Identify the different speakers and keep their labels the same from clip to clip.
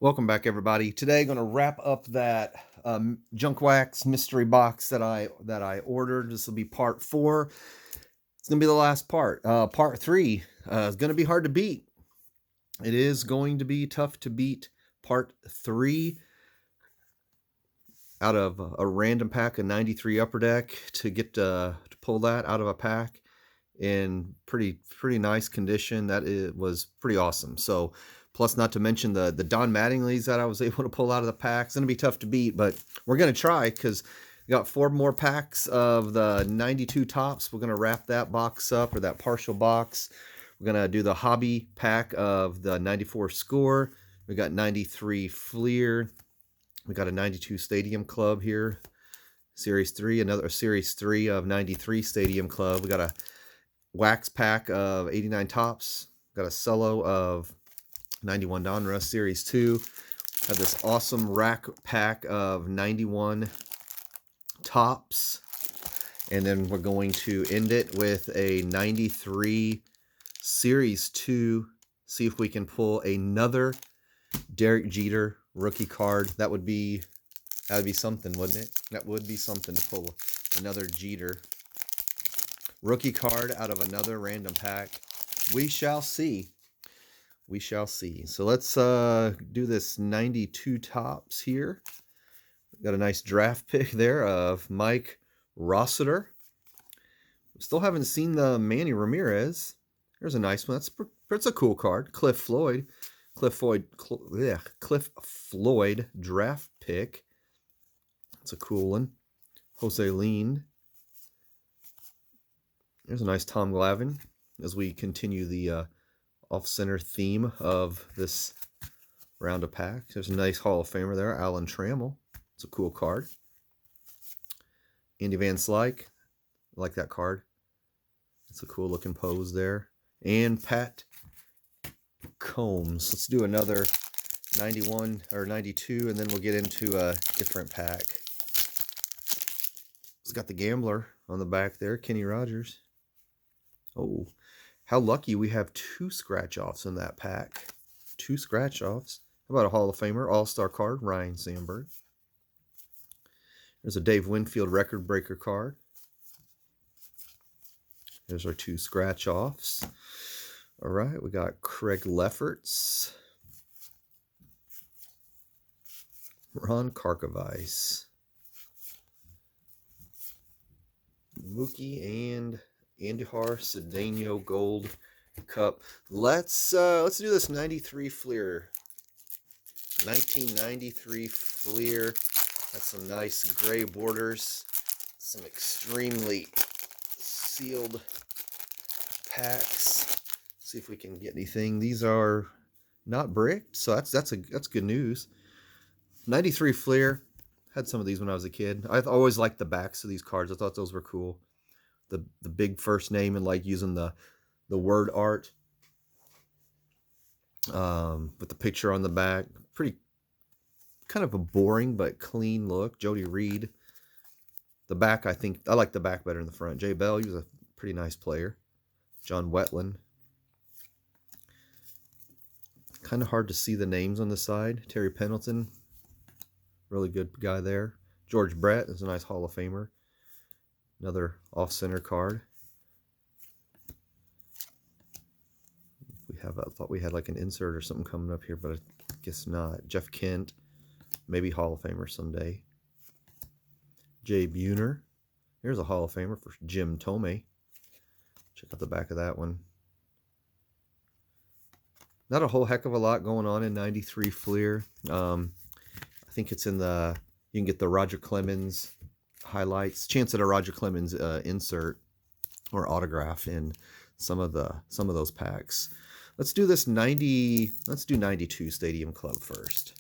Speaker 1: Welcome back, everybody. Today, going to wrap up that junk wax mystery box that I ordered. This will be part 4. It's going to be the last part. Part 3 is going to be hard to beat. It is going to be tough to beat part 3 out of a random pack of 93 Upper Deck to get to pull that out of a pack in pretty nice condition. Was pretty awesome. So, plus not to mention the Don Mattingly's that I was able to pull out of the pack. It's going to be tough to beat, but we're going to try because we got 4 more packs of the 92 tops. We're going to wrap that box up, or that partial box. We're going to do the hobby pack of the 94 Score. We got 93 Fleer. We got a 92 Stadium Club here. Series 3, another Series 3 of 93 Stadium Club. We got a wax pack of 89 tops. Got a cello of 91 Donruss Series 2. Have this awesome rack pack of 91 tops. And then we're going to end it with a 93 Series 2. See if we can pull another Derek Jeter rookie card. That would be something, wouldn't it? That would be something to pull another Jeter rookie card out of another random pack. We shall see. We shall see. So let's do this 92 tops here. Got a nice draft pick there of Mike Rossiter. Still haven't seen the Manny Ramirez. There's a nice one. That's a cool card. Cliff Floyd draft pick. That's a cool one. Jose Lean. There's a nice Tom Glavine as we continue the off-center theme of this round of packs. There's a nice Hall of Famer there, Alan Trammell. It's a cool card. Andy Van Slyke. I like that card. It's a cool looking pose there. And Pat Combs. Let's do another 91 or 92, and then we'll get into a different pack. It's got the Gambler on the back there, Kenny Rogers. Oh, how lucky we have 2 scratch-offs in that pack. 2 scratch-offs. How about a Hall of Famer, All-Star card, Ryan Sandberg. There's a Dave Winfield record breaker card. There's our 2 scratch-offs. All right, we got Craig Lefferts. Ron Karkovice. Mookie and Andujar Cedeno Gold Cup. Let's do this 93 Fleer. 1993 Fleer. That's some nice gray borders. Some extremely sealed packs. See if we can get anything. These are not bricked, so that's good news. 93 Fleer. Had some of these when I was a kid. I've always liked the backs of these cards. I thought those were cool. The big first name and like using the word art with the picture on the back. Pretty kind of a boring but clean look. Jody Reed. The back, I like the back better than the front. Jay Bell, he was a pretty nice player. John Wetland. Kind of hard to see the names on the side. Terry Pendleton, really good guy there. George Brett is a nice Hall of Famer. Another off-center card. I thought we had like an insert or something coming up here, but I guess not. Jeff Kent, maybe Hall of Famer someday. Jay Buhner. Here's a Hall of Famer for Jim Thome. Check out the back of that one. Not a whole heck of a lot going on in 93 Fleer. I think it's in the, you can get the Roger Clemens highlights. Chance at a Roger Clemens insert or autograph in some of those packs. Let's do this 92 Stadium Club first.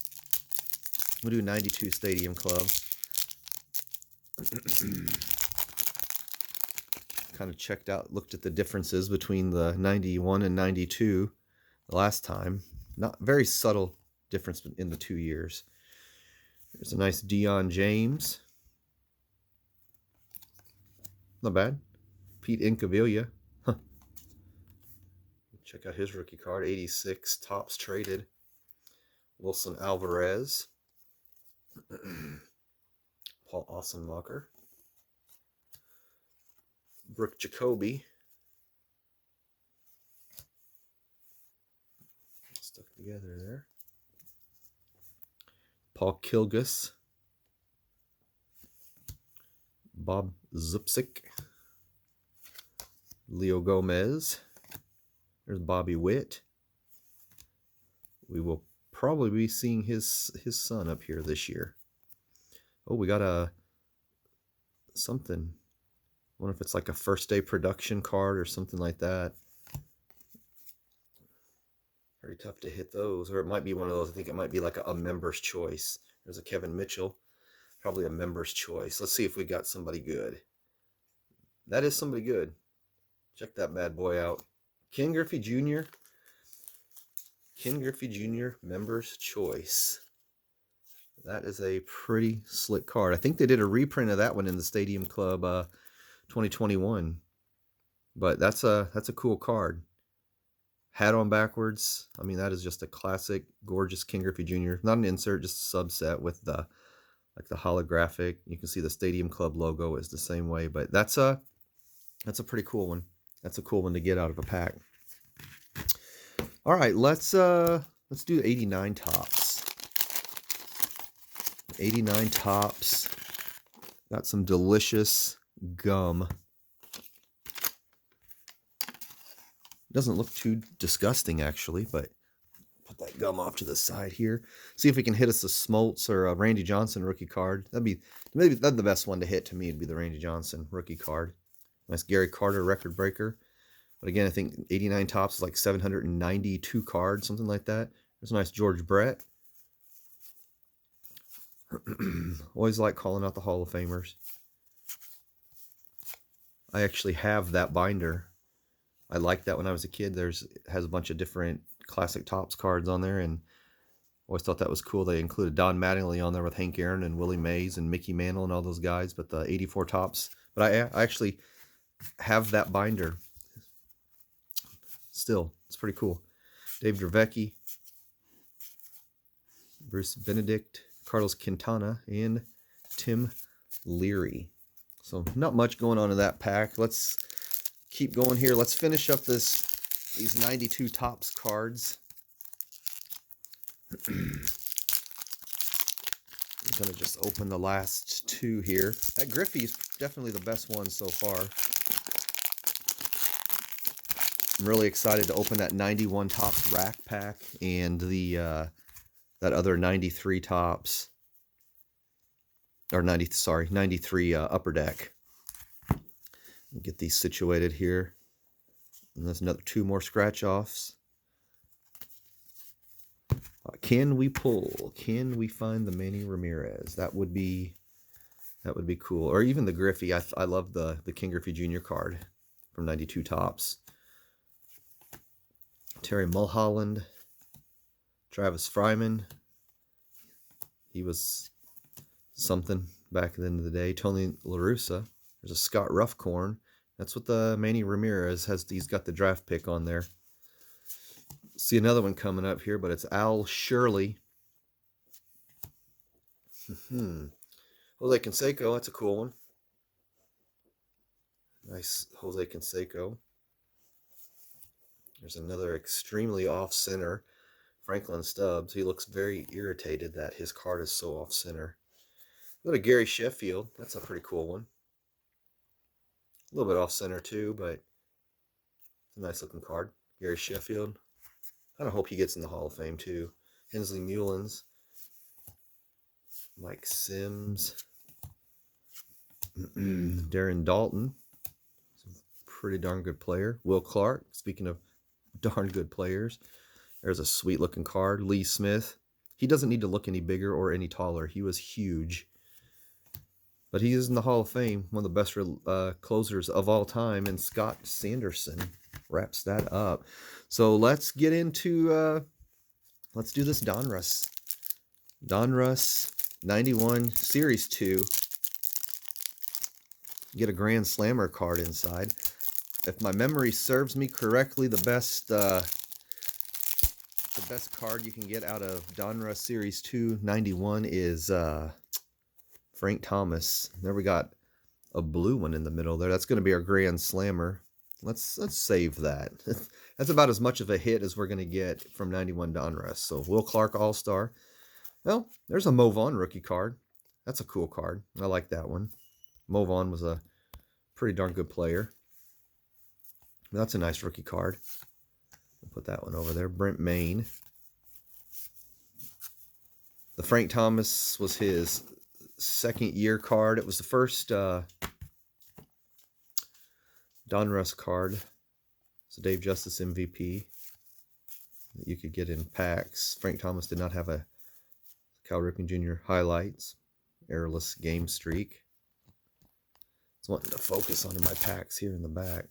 Speaker 1: We'll do 92 Stadium Club. Kind of looked at the differences between the 91 and 92 last time. Not very subtle difference in the 2 years. There's a nice Dion James. Not bad. Pete Incaviglia. Huh. Check out his rookie card. 86 tops traded. Wilson Alvarez. Paul Ossenmacher. Brooke Jacoby. Stuck together there. Paul Kilgus. Bob Zupsik. Leo Gomez. There's Bobby Witt. We will probably be seeing his son up here this year. Oh, we got a something. I wonder if it's like a first day production card or something like that. Very tough to hit those. Or it might be one of those. I think it might be like a member's choice. There's a Kevin Mitchell. Probably a member's choice. Let's see if we got somebody good. That is somebody good. Check that bad boy out. Ken Griffey Jr. Ken Griffey Jr. Member's Choice. That is a pretty slick card. I think they did a reprint of that one in the Stadium Club 2021. But that's a cool card. Hat on backwards. I mean, that is just a classic, gorgeous Ken Griffey Jr. Not an insert, just a subset with the holographic. You can see the Stadium Club logo is the same way, but that's a pretty cool one. That's a cool one to get out of a pack. All right, let's do 89 tops. 89 tops. Got some delicious gum. Doesn't look too disgusting actually, but put that gum off to the side here. See if we can hit us a Smoltz or a Randy Johnson rookie card. That'd the best one to hit to me. Would be the Randy Johnson rookie card. Nice Gary Carter record breaker. But again, I think 89 tops is like 792 cards, something like that. There's a nice George Brett. Always like calling out the Hall of Famers. I actually have that binder. I liked that when I was a kid. It has a bunch of different classic Topps cards on there, and always thought that was cool. They included Don Mattingly on there with Hank Aaron and Willie Mays and Mickey Mantle and all those guys, but the 84 Topps. But I actually have that binder. Still, it's pretty cool. Dave Dravecki, Bruce Benedict, Carlos Quintana, and Tim Leary. So not much going on in that pack. Let's keep going here. Let's finish up these 92 Topps cards. I'm going to just open the last two here. That Griffey is definitely the best one so far. I'm really excited to open that 91 Topps rack pack and the that other 93 Topps, or 93 Upper Deck. Get these situated here. And there's another two more scratch offs. Can we pull? Can we find the Manny Ramirez? That would be cool. Or even the Griffey. I love the Ken Griffey Jr. card from 92 Topps. Terry Mulholland, Travis Fryman. He was something back at the end of the day. Tony La Russa. There's a Scott Ruffcorn. That's what the Manny Ramirez has. He's got the draft pick on there. See another one coming up here, but it's Al Shirley. Jose Canseco. That's a cool one. Nice Jose Canseco. There's another extremely off-center, Franklin Stubbs. He looks very irritated that his card is so off-center. Go to Gary Sheffield. That's a pretty cool one. A little bit off-center too, but it's a nice-looking card. Gary Sheffield. I hope he gets in the Hall of Fame too. Hensley Mullins. Mike Sims. Darren Dalton. Pretty darn good player. Will Clark. Speaking of darn good players. There's a sweet looking card. Lee Smith. He doesn't need to look any bigger or any taller. He was huge. But he is in the Hall of Fame. One of the best closers of all time. And Scott Sanderson wraps that up. So let's get into, let's do this Donruss. Donruss 91 Series 2. Get a Grand Slammer card inside. If my memory serves me correctly, the the best card you can get out of Donruss Series 291 is Frank Thomas. There we got a blue one in the middle there. That's going to be our Grand Slammer. Let's save that. That's about as much of a hit as we're going to get from 91 Donruss. So Will Clark All-Star. Well, there's a Mo Vaughn rookie card. That's a cool card. I like that one. Mo Vaughn was a pretty darn good player. That's a nice rookie card. We'll put that one over there. Brent Maine. The Frank Thomas was his second year card. It was the first Donruss card. It's a Dave Justice MVP that you could get in packs. Frank Thomas did not have a Cal Ripken Jr. highlights. Errorless game streak. It's wanting to focus on my packs here in the back.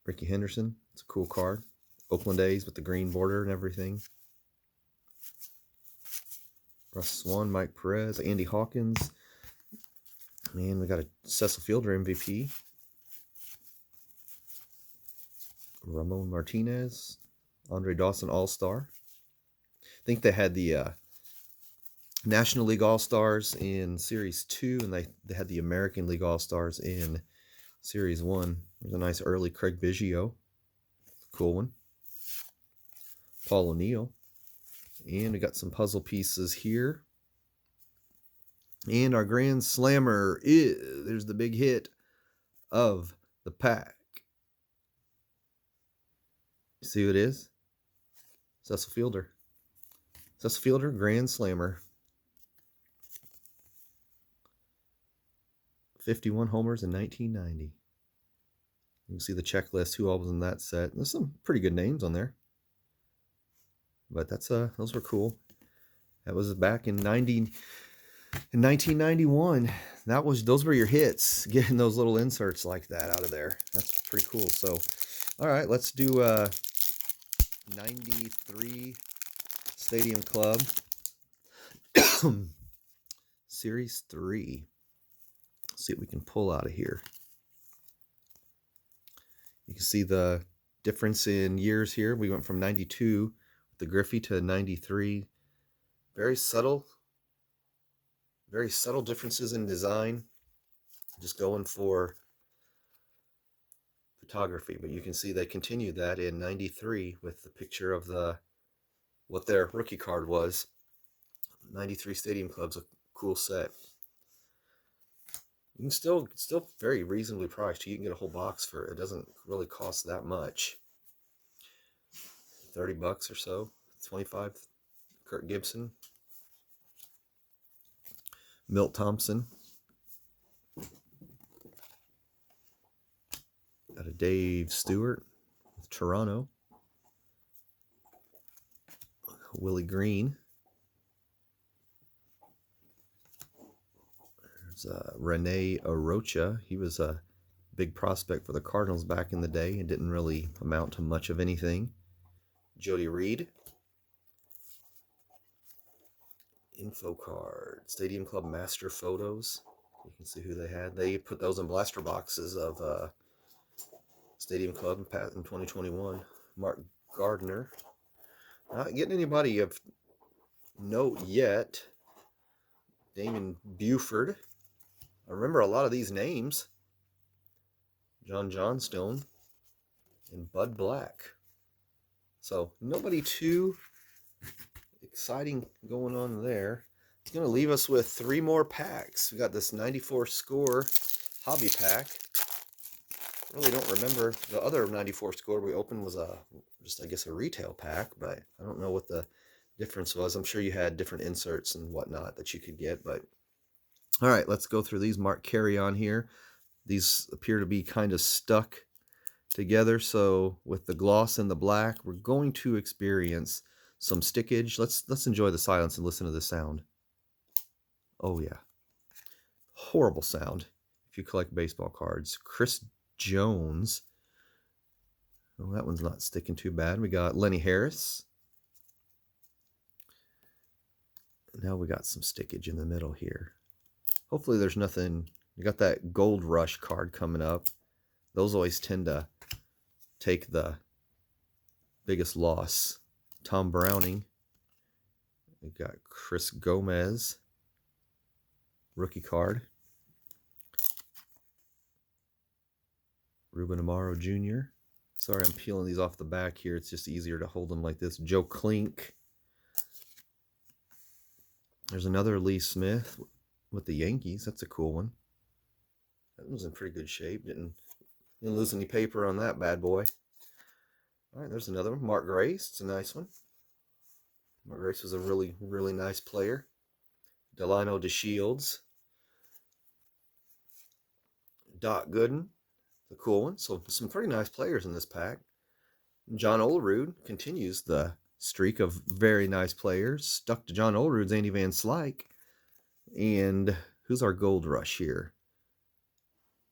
Speaker 1: Ricky Henderson. It's a cool card. Oakland A's with the green border and everything. Russ Swan, Mike Perez, Andy Hawkins. And we got a Cecil Fielder MVP. Ramon Martinez. Andre Dawson All-Star. I think they had the National League All-Stars in Series 2, and they had the American League All-Stars in Series 1. There's a nice early Craig Biggio. Cool one. Paul O'Neill. And we got some puzzle pieces here. And our Grand Slammer is, there's the big hit of the pack. See who it is? Cecil Fielder. Cecil Fielder, Grand Slammer. 51 homers in 1990. You can see the checklist, who all was in that set. There's some pretty good names on there. But that's those were cool. That was back in 1991. Those were your hits, getting those little inserts like that out of there. That's pretty cool. So, all right, let's do 93 Stadium Club Series 3. Let's see what we can pull out of here. You can see the difference in years here. We went from 92 with the Griffey to 93. Very subtle differences in design. Just going for photography, but you can see they continued that in 93 with the picture of what their rookie card was. 93 Stadium Club's a cool set. You can still very reasonably priced. You can get a whole box for it. It doesn't really cost that much. $30 or so. 25. Kirk Gibson. Milt Thompson. Got a Dave Stewart with Toronto. Willie Green. There's Rene Arocha. He was a big prospect for the Cardinals back in the day and didn't really amount to much of anything. Jody Reed. Info card. Stadium Club Master Photos. You can see who they had. They put those in blaster boxes of Stadium Club in 2021. Mark Gardner. Not getting anybody of note yet. Damon Buford. I remember a lot of these names. John Johnstone and Bud Black. So nobody too exciting going on there. It's going to leave us with 3 more packs. We got this 94 score hobby pack. Really don't remember the other 94 score we opened was just I guess a retail pack, but I don't know what the difference was. I'm sure you had different inserts and whatnot that you could get, but all right, let's go through these. Mark Carey on here. These appear to be kind of stuck together, so with the gloss and the black, we're going to experience some stickage. Let's enjoy the silence and listen to the sound. Oh yeah, horrible sound if you collect baseball cards. Chris Jones. Oh, that one's not sticking too bad. We got Lenny Harris. Now we got some stickage in the middle here. Hopefully there's nothing. You got that Gold Rush card coming up. Those always tend to take the biggest loss. Tom Browning. We got Chris Gomez, rookie card. Ruben Amaro Jr. Sorry, I'm peeling these off the back here. It's just easier to hold them like this. Joe Klink. There's another Lee Smith with the Yankees. That's a cool one. That was in pretty good shape. Didn't lose any paper on that bad boy. All right, there's another one. Mark Grace. It's a nice one. Mark Grace was a really, really nice player. Delino DeShields. Doc Gooden. The cool one. So some pretty nice players in this pack. John Olerud continues the streak of very nice players. Stuck to John Olerud's Andy Van Slyke. And who's our gold rush here?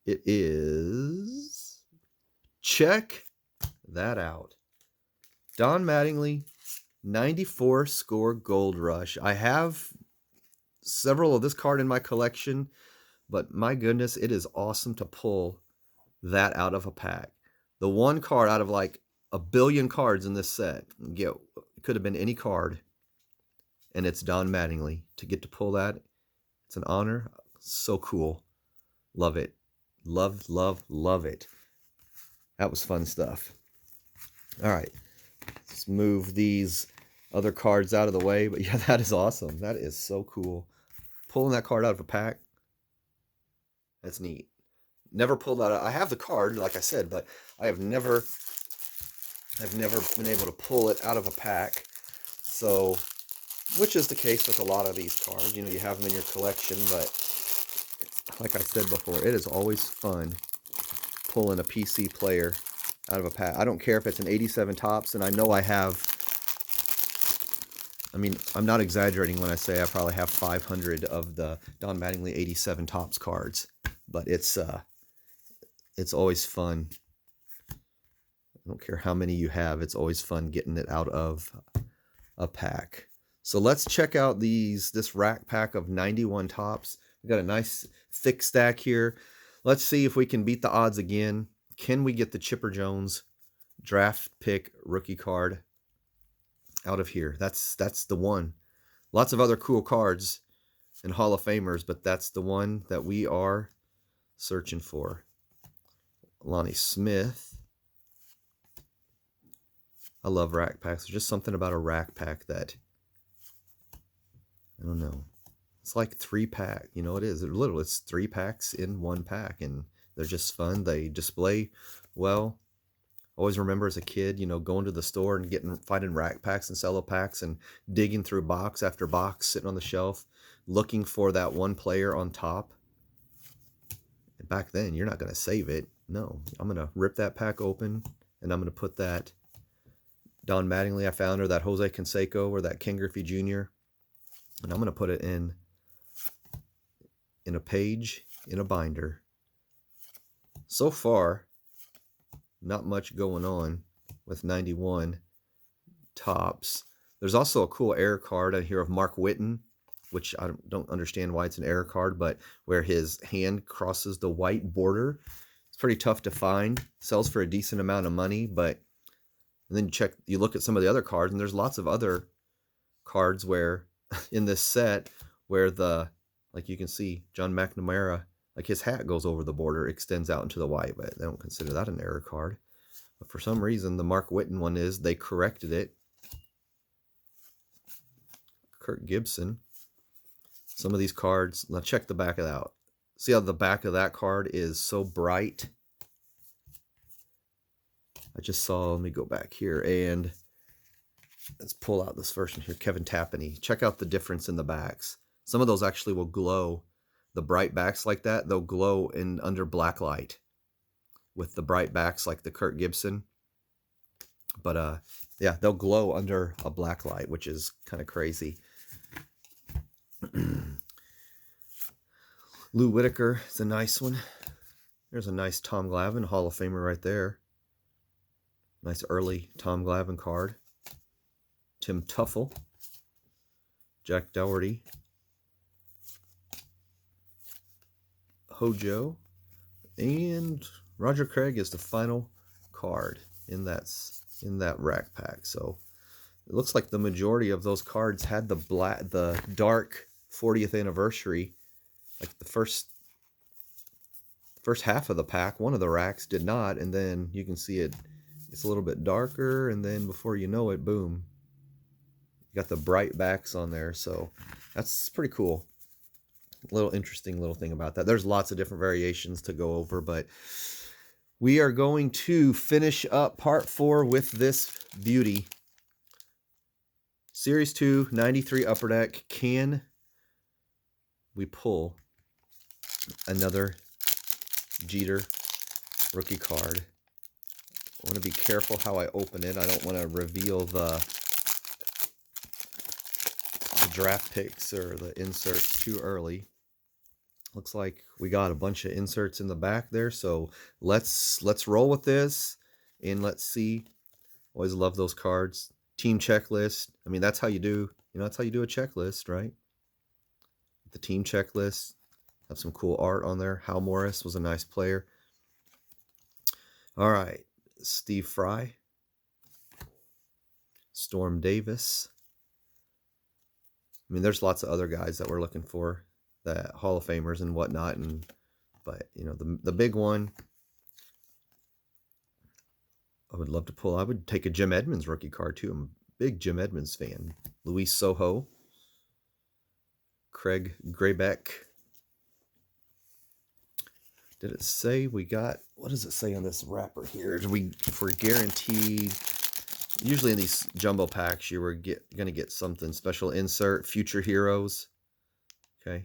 Speaker 1: It is... Check that out. Don Mattingly, 94 score gold rush. I have several of this card in my collection, but my goodness, it is awesome to pull that out of a pack. The one card out of like a billion cards in this set. It could have been any card, and it's Don Mattingly. To get to pull that, it's an honor. So cool. Love it. Love, love, love it. That was fun stuff. All right. Let's move these other cards out of the way. But yeah, that is awesome. That is so cool. Pulling that card out of a pack, that's neat. Never pulled that out. I have the card, like I said, but I've never been able to pull it out of a pack. So, which is the case with a lot of these cards. You know, you have them in your collection, but like I said before, it is always fun pulling a PC player out of a pack. I don't care if it's an 87 Topps, and I know I have, I mean, I'm not exaggerating when I say I probably have 500 of the Don Mattingly 87 Topps cards, but it's always fun. I don't care how many you have, it's always fun getting it out of a pack. So let's check out this rack pack of 91 Topps. We got a nice thick stack here. Let's see if we can beat the odds again. Can we get the Chipper Jones draft pick rookie card out of here? That's the one. Lots of other cool cards and Hall of Famers, but that's the one that we are searching for. Lonnie Smith. I love rack packs. There's just something about a rack pack that, I don't know. It's like 3-pack. You know, it is. It's 3 packs in 1 pack, and they're just fun. They display well. Always remember as a kid, you know, going to the store and finding rack packs and cello packs and digging through box after box, sitting on the shelf, looking for that one player on top. And back then, you're not going to save it. No, I'm going to rip that pack open, and I'm going to put that Don Mattingly I found, or that Jose Canseco, or that Ken Griffey Jr., and I'm going to put it in a page, in a binder. So far, not much going on with 91 Topps. There's also a cool error card out here of Mark Whitten, which I don't understand why it's an error card, but where his hand crosses the white border. It's pretty tough to find. Sells for a decent amount of money, but and then you look at some of the other cards, and there's lots of other cards where in this set where like you can see John McNamara, like his hat goes over the border, extends out into the white, but they don't consider that an error card. But for some reason, the Mark Whitten one they corrected it. Kirk Gibson. Some of these cards, now check the back of that out. See how the back of that card is so bright? I just saw, let me go back here, and let's pull out this first one here, Kevin Tapani. Check out the difference in the backs. Some of those actually will glow. The bright backs like that, they'll glow under black light with the bright backs like the Kirk Gibson. But yeah, they'll glow under a black light, which is kind of crazy. Lou Whitaker is a nice one. There's a nice Tom Glavine, Hall of Famer right there. Nice early Tom Glavine card. Tim Tuffle. Jack Dougherty. Hojo. And Roger Craig is the final card in that in that rack pack. So it looks like the majority of those cards had the dark 40th anniversary. Like the first half of the pack, one of the racks did not, and then you can see it's a little bit darker, and then before you know it, boom, you got the bright backs on there. So that's pretty cool. A little interesting little thing about that. There's lots of different variations to go over, but we are going to finish up part 4 with this beauty. Series 2, 93 Upper Deck. Can we pull another Jeter rookie card? I want to be careful how I open it. I don't want to reveal the draft picks or the inserts too early. Looks like we got a bunch of inserts in the back there, so let's roll with this and let's see. Always love those cards. Team checklist. I mean, that's how you do, that's how you do a checklist, right? The team checklist. Have some cool art on there. Hal Morris was a nice player. All right. Steve Fry. Storm Davis. I mean, there's lots of other guys that we're looking for, that Hall of Famers and whatnot, but the big one I would love to pull. I would take a Jim Edmonds rookie card too. I'm a big Jim Edmonds fan. Luis Soho, Craig Graybeck. Did it say we got, what does it say on this wrapper here? If we're guaranteed, usually in these jumbo packs, you were going to get something special. Insert Future Heroes. Okay.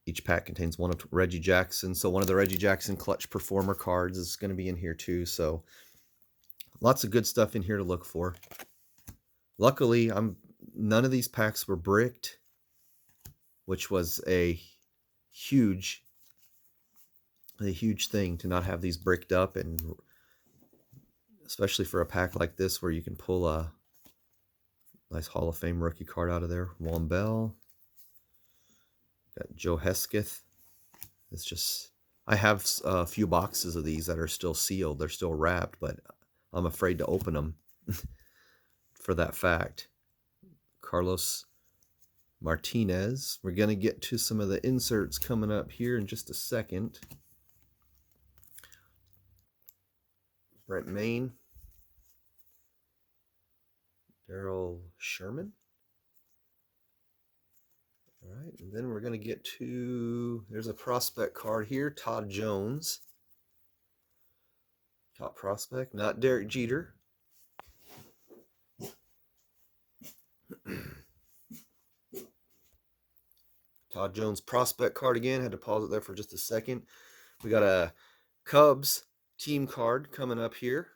Speaker 1: Each pack contains one of Reggie Jackson. So one of the Reggie Jackson Clutch Performer cards is going to be in here too. So lots of good stuff in here to look for. Luckily, none of these packs were bricked, which was a huge thing to not have these bricked up, and especially for a pack like this where you can pull a nice Hall of Fame rookie card out of there. Juan Bell. Got Joe Hesketh. It's just, I have a few boxes of these that are still sealed. They're still wrapped, but I'm afraid to open them for that fact. Carlos Martinez. We're going to get to some of the inserts coming up here in just a second. Brent Maine. Daryl Sherman. All right, and then we're going to get to, there's a prospect card here, Todd Jones. Top prospect, not Derek Jeter. Todd Jones prospect card again. Had to pause it there for just a second. We got a Cubs team card coming up here.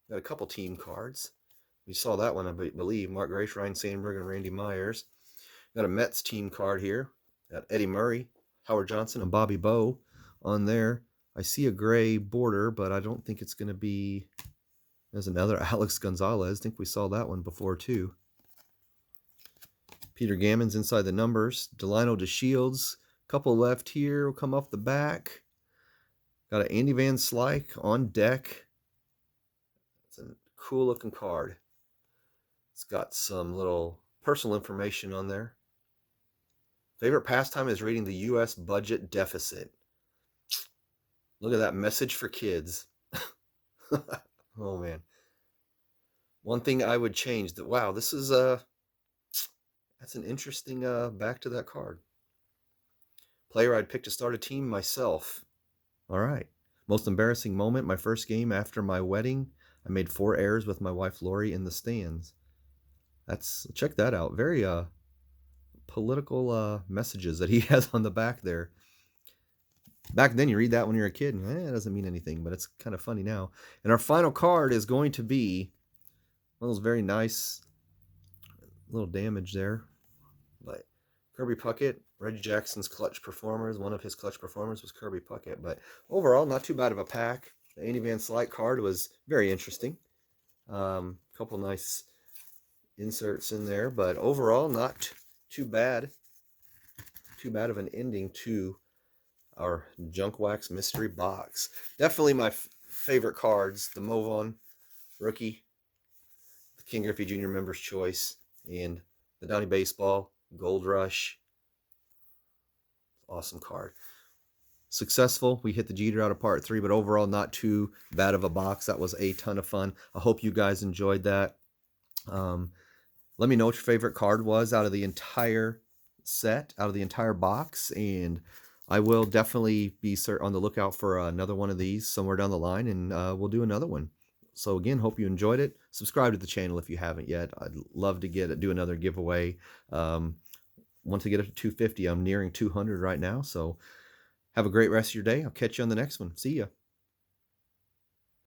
Speaker 1: Got a couple team cards. We saw that one, I believe. Mark Grace, Ryan Sandberg, and Randy Myers. Got a Mets team card here. Got Eddie Murray, Howard Johnson, and Bobby Bowe on there. I see a gray border, but I don't think it's going to be... There's another Alex Gonzalez. I think we saw that one before, too. Peter Gammons inside the numbers. Delino DeShields. Couple left here. Will come off the back. Got an Andy Van Slyke on deck. It's a cool-looking card. It's got some little personal information on there. Favorite pastime is reading the U.S. budget deficit. Look at that message for kids. Oh, man. One thing I would change, that wow, this is that's an interesting back to that card. Player I'd pick to start a team myself. All right. Most embarrassing moment, my first game after my wedding. I made 4 errors with my wife Lori in the stands. Check that out. Very political messages that he has on the back there. Back then, you read that when you're a kid, and it doesn't mean anything, but it's kind of funny now. And our final card is going to be one of those very nice, little damage there, but Kirby Puckett, Reggie Jackson's Clutch Performers. One of his Clutch Performers was Kirby Puckett, but overall, not too bad of a pack. The Andy Van Slyke card was very interesting. Couple nice inserts in there, but overall, not too bad. Too bad of an ending to our Junk Wax Mystery Box. Definitely my favorite cards. The Movon rookie, the King Griffey Jr. Members Choice, and the Donnie Baseball, Gold Rush. Awesome card. Successful. We hit the Jeter out of part 3, but overall not too bad of a box. That was a ton of fun. I hope you guys enjoyed that. Let me know what your favorite card was out of the entire set, out of the entire box, and I will definitely be on the lookout for another one of these somewhere down the line, and we'll do another one. So again, hope you enjoyed it. Subscribe to the channel if you haven't yet. I'd love to do another giveaway. Once I get up to 250, I'm nearing 200 right now, so have a great rest of your day. I'll catch you on the next one. See ya.